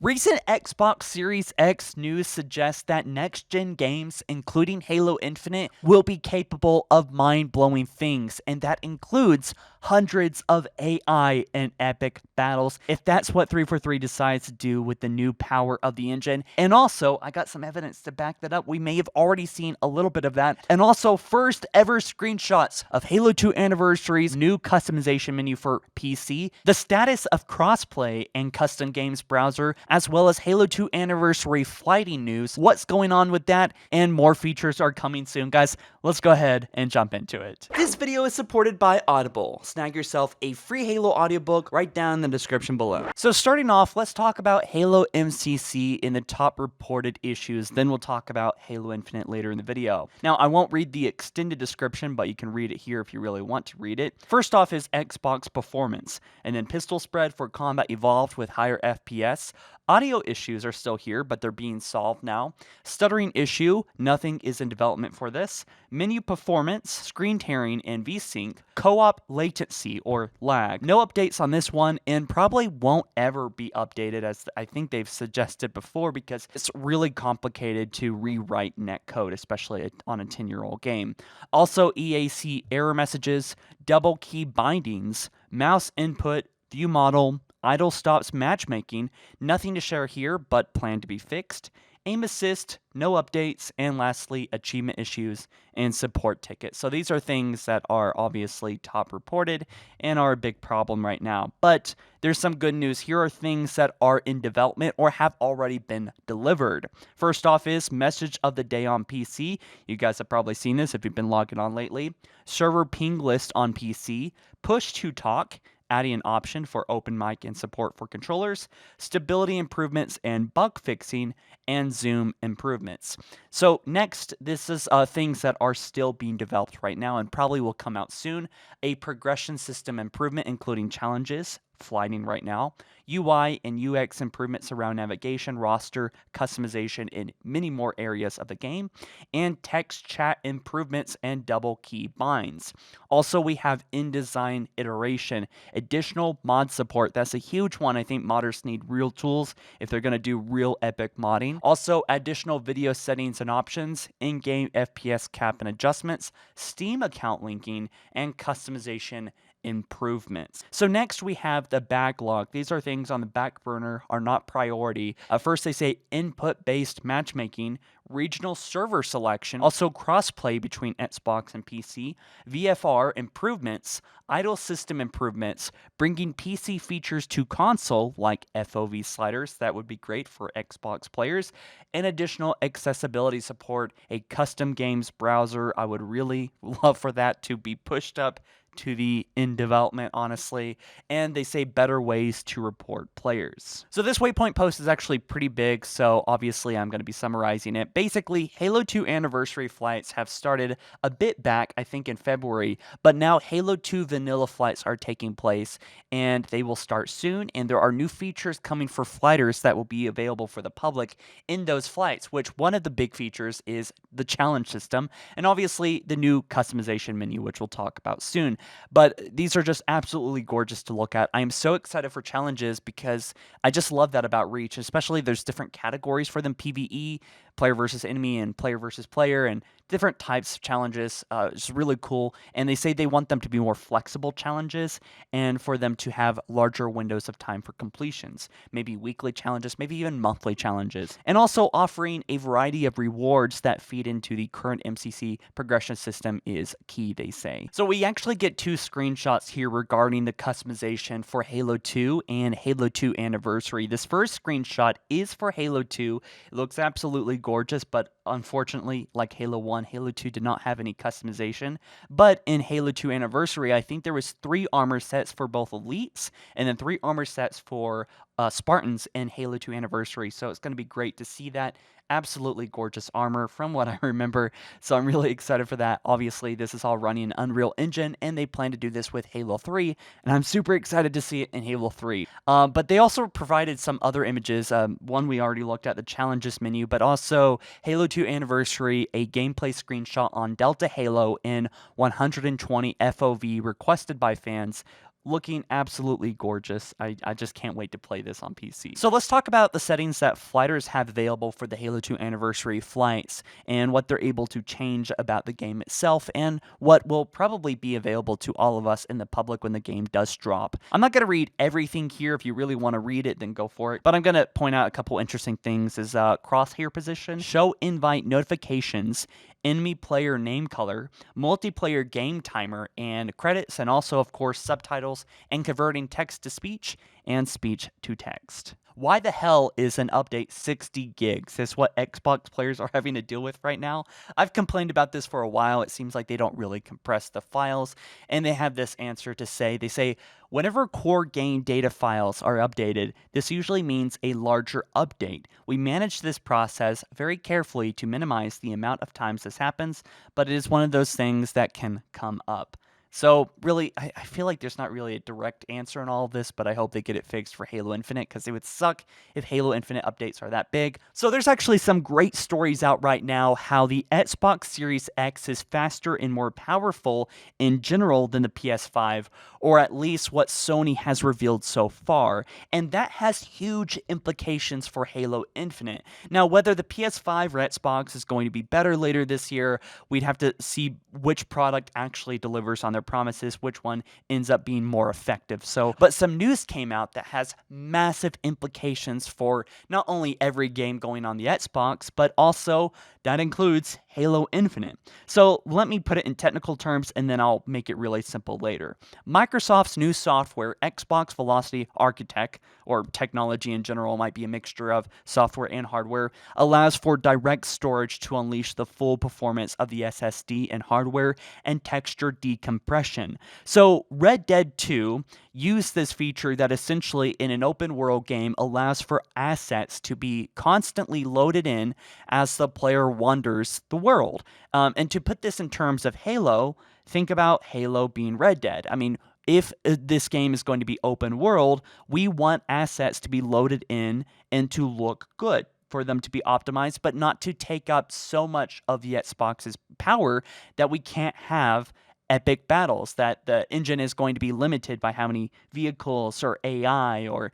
Recent Xbox Series X news suggests that next-gen games, including Halo Infinite, will be capable of mind-blowing things, and that includes hundreds of AI and epic battles, if that's what 343 decides to do with the new power of the engine. And also, I got some evidence to back that up. We may have already seen a little bit of that. And also, first ever screenshots of Halo 2 Anniversary's new customization menu for PC, the status of crossplay and custom games browser, as well as Halo 2 Anniversary flighting news, what's going on with that, and more features are coming soon. Guys, let's go ahead and jump into it. This video is supported by Audible. Snag yourself a free Halo audiobook right down in the description below. So starting off, let's talk about Halo MCC in the top reported issues, then we'll talk about Halo Infinite later in the video. Now, I won't read the extended description, but you can read it here if you really want to read it. First off is Xbox performance, and then pistol spread for combat evolved with higher FPS. Audio issues are still here, but they're being solved now. Stuttering issue, nothing is in development for this. Menu performance, screen tearing, and VSync. Co-op latency or lag. No updates on this one, and probably won't ever be updated, as I think they've suggested before, because it's really complicated to rewrite netcode, especially on a 10-year-old game. Also, EAC error messages, double key bindings, mouse input, view model, idle stops matchmaking, nothing to share here but plan to be fixed. Aim assist, no updates, and lastly, achievement issues and support tickets. So these are things that are obviously top reported and are a big problem right now. But there's some good news. Here are things that are in development or have already been delivered. First off is message of the day on PC. You guys have probably seen this if you've been logging on lately. Server ping list on PC. Push to talk, adding an option for open mic and support for controllers, stability improvements and bug fixing, and zoom improvements. So next, this is things that are still being developed right now and probably will come out soon. A progression system improvement, including challenges, flighting right now, UI and UX improvements around navigation, roster, customization in many more areas of the game, and text chat improvements and double key binds. Also, we have InDesign iteration, additional mod support. That's a huge one. I think modders need real tools if they're going to do real epic modding. Also, additional video settings and options, in-game FPS cap and adjustments, Steam account linking, and customization improvements. So next we have the backlog. These are things on the back burner, are not priority. First they say input-based matchmaking, regional server selection, also crossplay between Xbox and PC, VFR improvements, idle system improvements, bringing PC features to console like FOV sliders, that would be great for Xbox players, and additional accessibility support, a custom games browser. I would really love for that to be pushed up to the in development, honestly, and they say better ways to report players. So this Waypoint post is actually pretty big, so obviously I'm going to be summarizing it. Basically, Halo 2 Anniversary flights have started a bit back, I think in February, but now Halo 2 vanilla flights are taking place, and they will start soon, and there are new features coming for flighters that will be available for the public in those flights, which one of the big features is the challenge system, and obviously the new customization menu, which we'll talk about soon. But these are just absolutely gorgeous to look at. I am so excited for challenges because I just love that about Reach, especially there's different categories for them, PvE, player versus enemy, and player versus player, and different types of challenges. It's really cool. And they say they want them to be more flexible challenges and for them to have larger windows of time for completions, maybe weekly challenges, maybe even monthly challenges, and also offering a variety of rewards that feed into the current MCC progression system is key, they say. So we actually get two screenshots here regarding the customization for Halo 2 and Halo 2 Anniversary. This first screenshot is for Halo 2. It looks absolutely gorgeous, but unfortunately, like Halo 1, Halo 2 did not have any customization. But in Halo 2 Anniversary, I think there was 3 armor sets for both elites and then 3 armor sets for Spartans in Halo 2 Anniversary. So it's going to be great to see that. Absolutely gorgeous armor from what I remember. So I'm really excited for that. Obviously, this is all running in Unreal Engine, and they plan to do this with Halo 3, and I'm super excited to see it in Halo 3. But they also provided some other images. One we already looked at, the challenges menu, but also Halo 2 Anniversary, a gameplay screenshot on Delta Halo in 120 FOV requested by fans. looking absolutely gorgeous. I just can't wait to play this on PC. So let's talk about the settings that flighters have available for the Halo 2 anniversary flights and what they're able to change about the game itself and what will probably be available to all of us in the public when the game does drop. I'm not going to read everything here. If you really want to read it, then go for it. But I'm going to point out a couple interesting things is crosshair position, show invite notifications, enemy player name color, multiplayer game timer, and credits, and also, of course, subtitles, and converting text to speech and speech to text. Why the hell is an update 60 gigs? Is what Xbox players are having to deal with right now. I've complained about this for a while. It seems like they don't really compress the files, and they have this answer to say. They say, whenever core game data files are updated, this usually means a larger update. We manage this process very carefully to minimize the amount of times this happens, but it is one of those things that can come up. So really, I feel like there's not really a direct answer in all of this, but I hope they get it fixed for Halo Infinite because it would suck if Halo Infinite updates are that big. So there's actually some great stories out right now how the Xbox Series X is faster and more powerful in general than the PS5, or at least what Sony has revealed so far. And that has huge implications for Halo Infinite. Now, whether the PS5 or Xbox is going to be better later this year, we'd have to see which product actually delivers on their promises, which one ends up being more effective. But some news came out that has massive implications for not only every game going on the Xbox, but also that includes Halo Infinite. So let me put it in technical terms and then I'll make it really simple later. Microsoft's new software, Xbox Velocity Architect, or technology in general, might be a mixture of software and hardware, allows for direct storage to unleash the full performance of the SSD and hardware and texture decompression. So Red Dead 2 used this feature that essentially in an open world game allows for assets to be constantly loaded in as the player wanders the world. And to put this in terms of Halo, think about Halo being Red Dead. I mean, if this game is going to be open world, we want assets to be loaded in and to look good, for them to be optimized, but not to take up so much of the Xbox's power that we can't have epic battles, that the engine is going to be limited by how many vehicles or AI or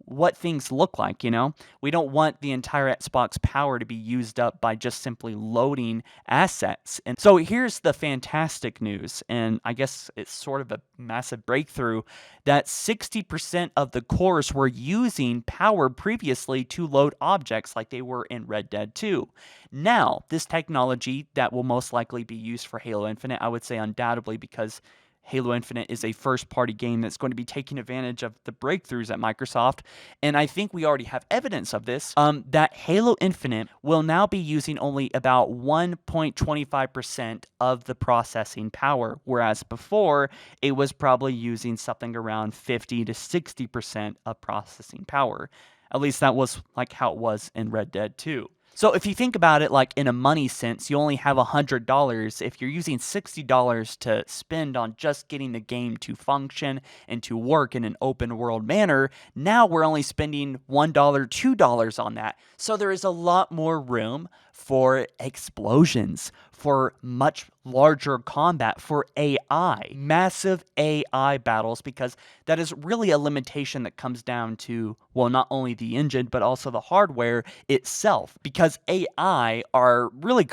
what things look like, you know? We don't want the entire Xbox power to be used up by just simply loading assets. And so here's the fantastic news, and I guess it's sort of a massive breakthrough, that 60% of the cores were using power previously to load objects like they were in Red Dead 2. Now, this technology that will most likely be used for Halo Infinite, I would say undoubtedly because Halo Infinite is a first-party game that's going to be taking advantage of the breakthroughs at Microsoft, and I think we already have evidence of this, that Halo Infinite will now be using only about 1.25% of the processing power, whereas before, it was probably using something around 50 to 60% of processing power. At least that was like how it was in Red Dead 2. So if you think about it like in a money sense, you only have $100. If you're using $60 to spend on just getting the game to function and to work in an open world manner, now we're only spending $1, $2 on that. So there is a lot more room for explosions, for much larger combat, for AI, massive AI battles, because that is really a limitation that comes down to, well, not only the engine, but also the hardware itself. Because AI are really,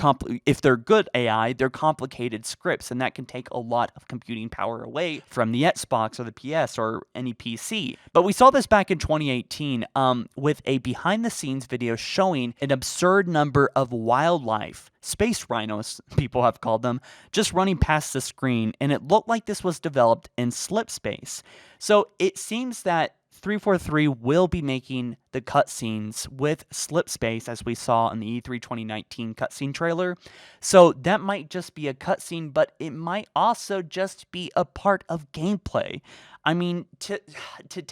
if they're good AI, they're complicated scripts, and that can take a lot of computing power away from the Xbox or the PS or any PC. But we saw this back in 2018 with a behind-the-scenes video showing an absurd number of wildlife, space rhinos, people have called them, just running past the screen, and it looked like this was developed in slip space. So it seems that 343 will be making the cutscenes with slip space, as we saw in the E3 2019 cutscene trailer. So that might just be a cutscene, but it might also just be a part of gameplay. I mean, to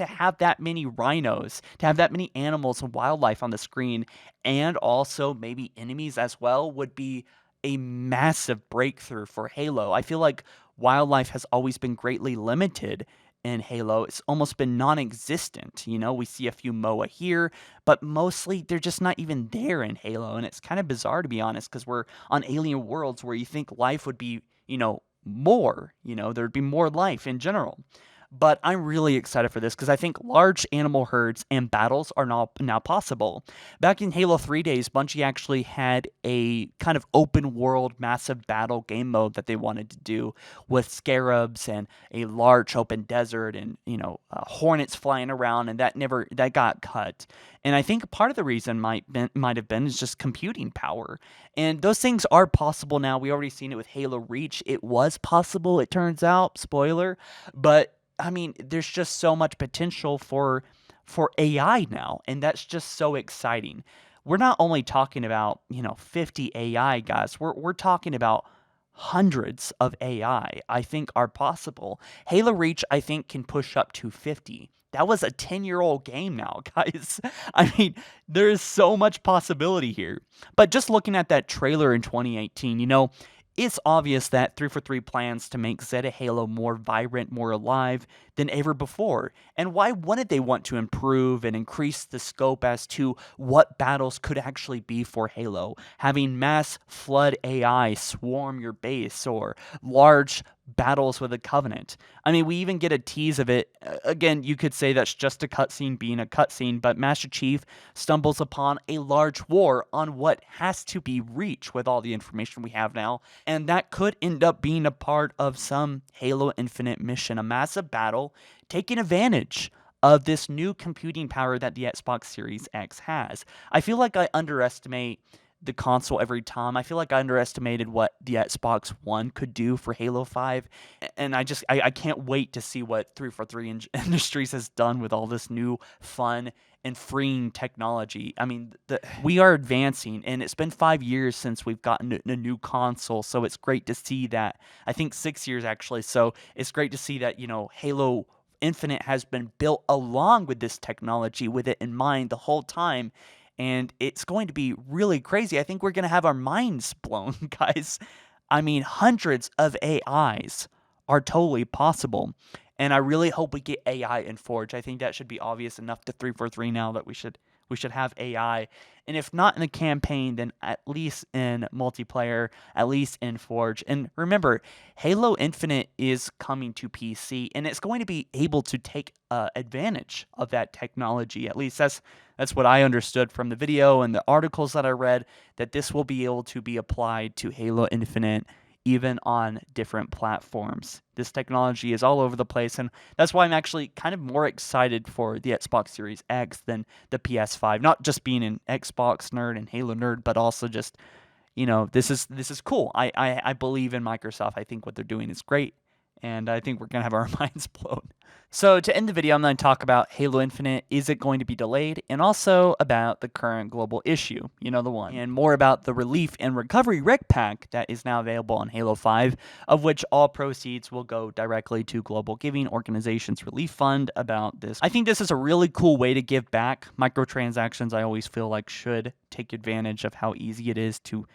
have that many rhinos, to have that many animals and wildlife on the screen, and also maybe enemies as well, would be a massive breakthrough for Halo. I feel like wildlife has always been greatly limited in Halo. It's almost been non-existent. You know, we see a few MOA here, but mostly they're just not even there in Halo. And it's kind of bizarre, to be honest, because we're on alien worlds where you think life would be, more, there'd be more life in general. But I'm really excited for this because I think large animal herds and battles are now possible. Back in Halo 3 days, Bungie actually had a kind of open world massive battle game mode that they wanted to do with scarabs and a large open desert and hornets flying around, and that got cut. And I think part of the reason might have been is just computing power. And those things are possible now. We already seen it with Halo Reach. It was possible, it turns out, spoiler. But I mean, there's just so much potential for AI now, and that's just so exciting. We're not only talking about, 50 AI guys. We're talking about hundreds of I think are possible. Halo Reach I think can push up to 50. That was a 10-year-old game now, guys. I mean, there is so much possibility here. But just looking at that trailer in 2018, it's obvious that 343 plans to make Zeta Halo more vibrant, more alive than ever before. And why wouldn't they want to improve and increase the scope as to what battles could actually be for Halo? Having mass flood AI swarm your base or large battles with a Covenant. I mean, we even get a tease of it. Again, you could say that's just a cutscene being a cutscene, but Master Chief stumbles upon a large war on what has to be Reach with all the information we have now, and that could end up being a part of some Halo Infinite mission, a massive battle taking advantage of this new computing power that the Xbox Series X has. I feel like I underestimate the console every time. I feel like I underestimated what the Xbox One could do for Halo 5, and I can't wait to see what 343 Industries has done with all this new fun and freeing technology. I mean, we are advancing, and it's been 5 years since we've gotten a new console, so it's great to see that. I think 6 years actually, so it's great to see that, Halo Infinite has been built along with this technology, with it in mind the whole time, and it's going to be really crazy. I think we're going to have our minds blown, guys. I mean, hundreds of AIs are totally possible, and I really hope we get AI in Forge. I think that should be obvious enough to 343 now that we should have AI, and if not in a campaign, then at least in multiplayer, at least in Forge. And remember, Halo Infinite is coming to PC, and it's going to be able to take advantage of that technology. At least that's what I understood from the video and the articles that I read, that this will be able to be applied to Halo Infinite even on different platforms. This technology is all over the place, and that's why I'm actually kind of more excited for the Xbox Series X than the PS5. Not just being an Xbox nerd and Halo nerd, but also just, this is cool. I believe in Microsoft. I think what they're doing is great, and I think we're going to have our minds blown. So to end the video, I'm going to talk about Halo Infinite. Is it going to be delayed? And also about the current global issue, the one. And more about the Relief and Recovery Rec Pack that is now available on Halo 5, of which all proceeds will go directly to Global Giving Organization's Relief Fund. About this, I think this is a really cool way to give back. Microtransactions, I always feel like, should take advantage of how easy it is to,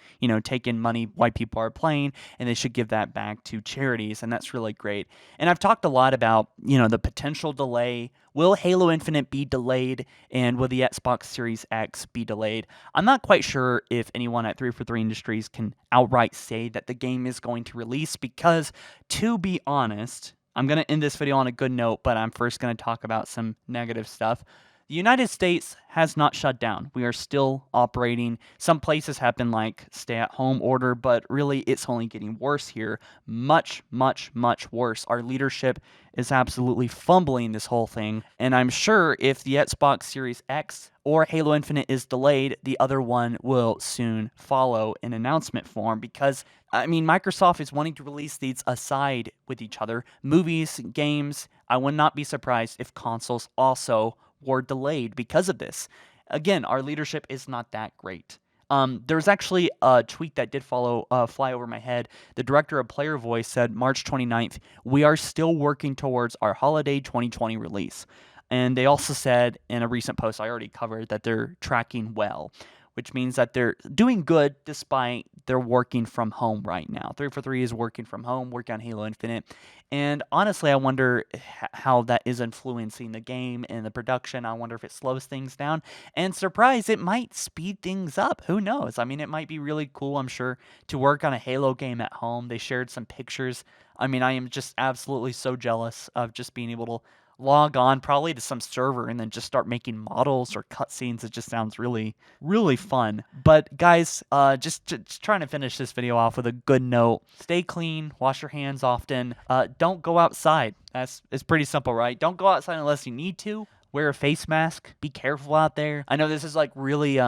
take in money while people are playing, and they should give that back to charities, and that's really great. And I've talked a lot about, the potential delay. Will Halo Infinite be delayed, and will the Xbox Series X be delayed? I'm not quite sure if anyone at 343 Industries can outright say that the game is going to release, because, to be honest, I'm going to end this video on a good note, but I'm first going to talk about some negative stuff. The United States has not shut down. We are still operating. Some places have been like stay-at-home order, but really it's only getting worse here. Much, much, much worse. Our leadership is absolutely fumbling this whole thing, and I'm sure if the Xbox Series X or Halo Infinite is delayed, the other one will soon follow in announcement form, because, Microsoft is wanting to release these aside with each other. Movies, games, I would not be surprised if consoles also were delayed because of this. Again, our leadership is not that great. There's actually a tweet that did fly over my head. The director of Player Voice said, March 29th, we are still working towards our holiday 2020 release. And they also said in a recent post I already covered that they're tracking well, which means that they're doing good despite they're working from home right now. 343 is working from home, working on Halo Infinite. And honestly, I wonder how that is influencing the game and the production. I wonder if it slows things down. And surprise, it might speed things up. Who knows? It might be really cool, I'm sure, to work on a Halo game at home. They shared some pictures I mean, I am just absolutely so jealous of just being able to log on probably to some server and then just start making models or cutscenes. It just sounds really, really fun. But guys, just trying to finish this video off with a good note. Stay clean, wash your hands often. Don't go outside. It's pretty simple, right? Don't go outside unless you need to. Wear a face mask. Be careful out there. I know this is like really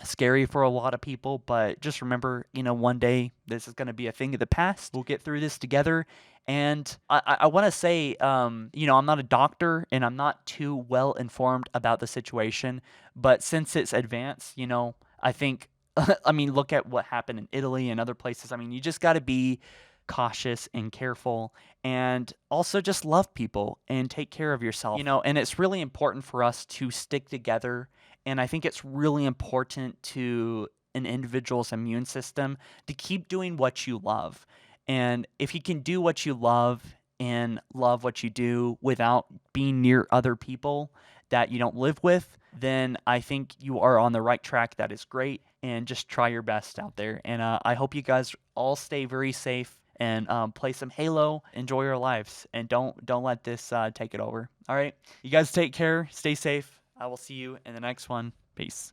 scary for a lot of people, but just remember, one day this is going to be a thing of the past. We'll get through this together. And I want to say, I'm not a doctor and I'm not too well informed about the situation, but since it's advanced, I think, I mean, look at what happened in Italy and other places. I mean, you just got to be cautious and careful, and also just love people and take care of yourself. And it's really important for us to stick together, and I think it's really important to an individual's immune system to keep doing what you love. And if you can do what you love and love what you do without being near other people that you don't live with, then I think you are on the right track. That is great. And just try your best out there. And I hope you guys all stay very safe and play some Halo. Enjoy your lives. And don't let this take it over. All right. You guys take care. Stay safe. I will see you in the next one. Peace.